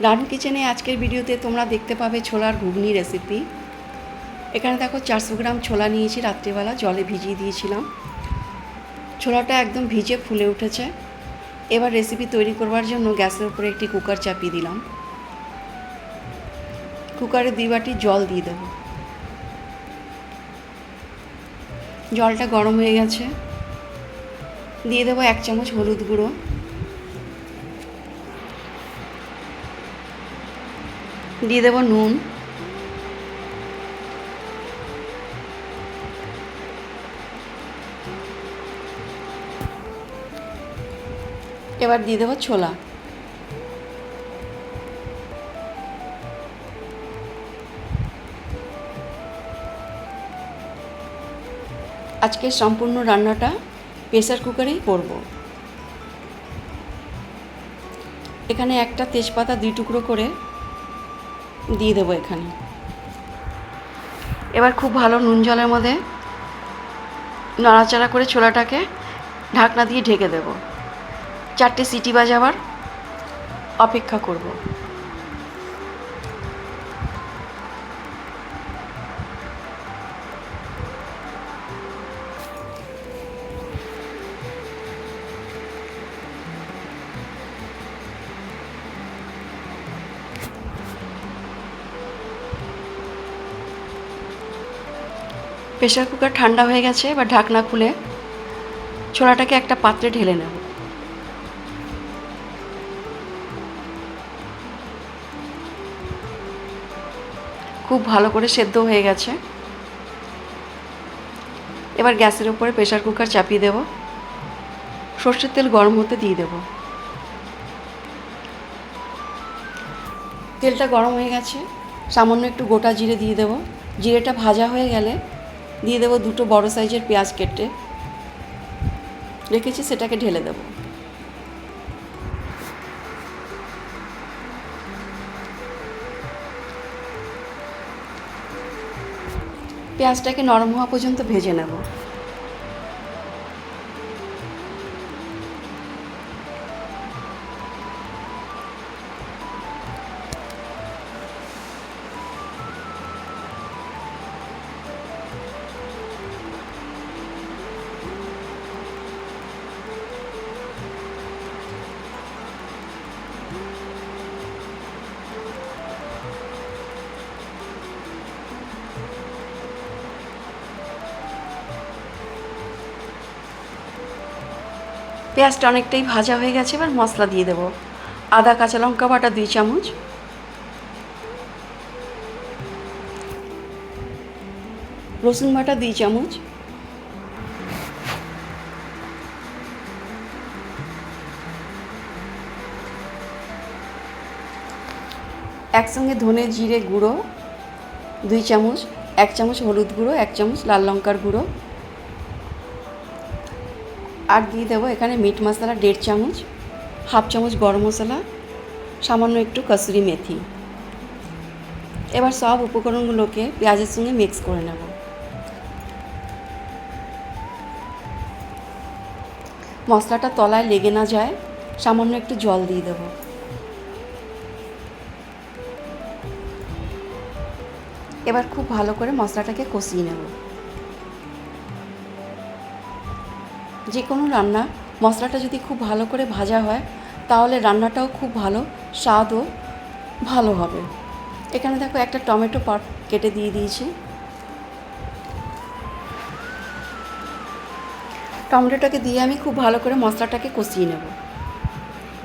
রানু কিচেনে আজকের ভিডিওতে তোমরা দেখতে পাবে ছোলার ঘুগনি রেসিপি। এখানে দেখো 400 গ্রাম ছোলা নিয়েছি, রাত্রিবেলা জলে ভিজিয়ে দিয়েছিলাম। ছোলাটা একদম ভিজে ফুলে উঠেছে। এবার রেসিপি তৈরি করবার জন্য গ্যাসের উপরে একটি কুকার চাপিয়ে দিলাম। কুকারে 2 বাটি জল দিয়ে দেব। জলটা গরম হয়ে গেছে, দিয়ে দেবো 1 চামচ হলুদ গুঁড়ো, দিয়ে দেবো নুন, এবার দিয়ে দেবো ছোলা। আজকে সম্পূর্ণ রান্নাটা প্রেসার কুকারেই করব। এখানে একটা তেজপাতা 2 টুকরো করে দিয়ে দেবো এখানে। এবার খুব ভালো নুন জলের মধ্যে নাড়াচাড়া করে ছোলাটাকে ঢাকনা দিয়ে ঢেকে দেব। 4টে সিটি বাজাবার অপেক্ষা করব। প্রেসার কুকার ঠান্ডা হয়ে গেছে। এবার ঢাকনা খুলে ছোলাটাকে একটা পাত্রে ঢেলে নেব। খুব ভালো করে সেদ্ধ হয়ে গেছে। এবার গ্যাসের উপরে প্রেসার কুকার চাপিয়ে দেব। সর্ষের তেল গরম হতে দিয়ে দেব। তেলটা গরম হয়ে গেছে, সামান্য একটু গোটা জিরে দিয়ে দেব। জিরেটা ভাজা হয়ে গেলে দিয়ে দেব 2টো বড় সাইজের পেঁয়াজ কেটে রেখেছি, সেটাকে ঢেলে দেব। পেঁয়াজটাকে নরম হওয়া পর্যন্ত ভেজে নেব। পেঁয়াজটা অনেকটাই ভাজা হয়ে গেছে। এবার মশলা দিয়ে দেব। আদা কাঁচা লঙ্কা বাটা 2 চামচ, রসুন বাটা 2 চামচ, একসঙ্গে ধনে জিরে গুঁড়ো 2 চামচ, 1 চামচ হলুদ গুঁড়ো, 1 চামচ লাল লঙ্কার গুঁড়ো, আর দিয়ে দেবো এখানে মিট মশলা 1.5 চামচ, 1/2 চামচ গরম মশলা, সামান্য একটু কসুরি মেথি। এবার সব উপকরণগুলোকে পেঁয়াজের সঙ্গে মিক্স করে নেব। মশলাটা তলায় লেগে না যায় সামান্য একটু জল দিয়ে দেব। এবার খুব ভালো করে মশলাটাকে কষিয়ে নেব। যে কোনো রান্না মশলাটা যদি খুব ভালো করে ভাজা হয় তাহলে রান্নাটাও খুব ভালো স্বাদও ভালো হবে। এখানে দেখো একটা টমেটো কেটে দিয়ে দিয়েছি। টমেটোটাকে দিয়ে আমি খুব ভালো করে মশলাটাকে কষিয়ে নেব।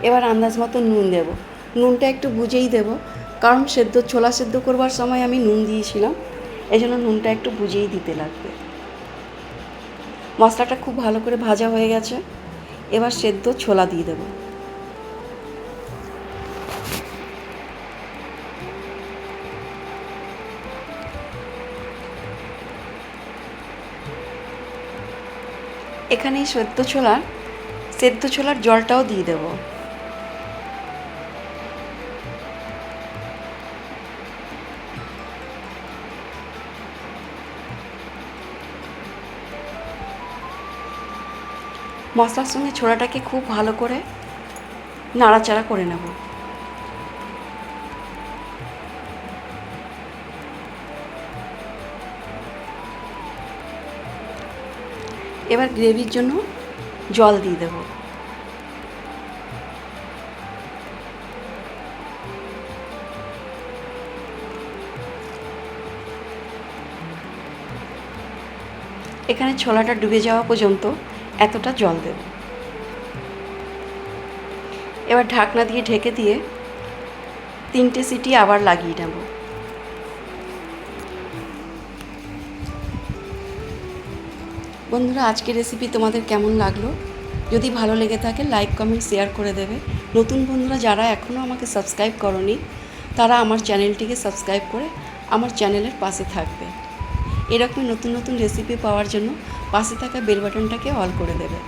এবার আন্দাজ মতো নুন দেব। নুনটা একটু বুঝেই দেব, কারণ ছোলা সেদ্ধ করবার সময় আমি নুন দিয়েছিলাম, এই জন্য নুনটা একটু বুঝেই দিতে লাগবে। মশলাটা খুব ভালো করে ভাজা হয়ে গেছে। এবার সেদ্ধ ছোলা দিয়ে দেব। এখানে সেদ্ধ ছোলার জলটাও দিয়ে দেব। মশলার সঙ্গে ছোলাটাকে খুব ভালো করে নাড়াচাড়া করে নেব। এবার গ্রেভির জন্য জল দিয়ে দেবো। এখানে ছোলাটা ডুবে যাওয়া পর্যন্ত এতটা জল দেব। এবার ঢাকনা দিয়ে ঢেকে দিয়ে 3টে সিটি আবার লাগিয়ে নেব। বন্ধুরা, আজকের রেসিপি তোমাদের কেমন লাগলো? যদি ভালো লেগে থাকে লাইক কমেন্ট শেয়ার করে দেবে। নতুন বন্ধুরা যারা এখনও আমাকে সাবস্ক্রাইব করনি তারা আমার চ্যানেলটিকে সাবস্ক্রাইব করে আমার চ্যানেলের পাশে থাকবে। এরকম নতুন নতুন রেসিপি পাওয়ার জন্য পাশে থাকা বেল বাটনটাকে অল করে দেবে।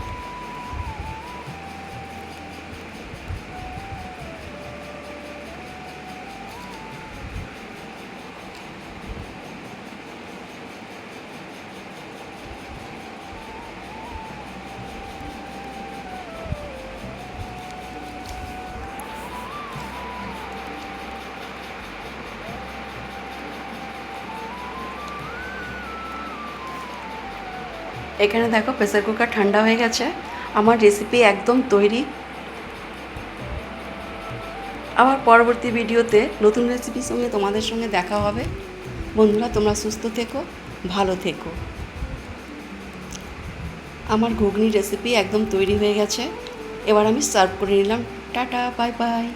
এখানে দেখো প্রেসার কুকার ঠান্ডা হয়ে গেছে, আমার রেসিপি একদম তৈরি। আবার পরবর্তী ভিডিওতে নতুন রেসিপির সঙ্গে তোমাদের সঙ্গে দেখা হবে। বন্ধুরা, তোমরা সুস্থ থেকো, ভালো থেকো। আমার ঘুগনি রেসিপি একদম তৈরি হয়ে গেছে, এবার আমি সার্ভ করে নিলাম। Tata, bye bye.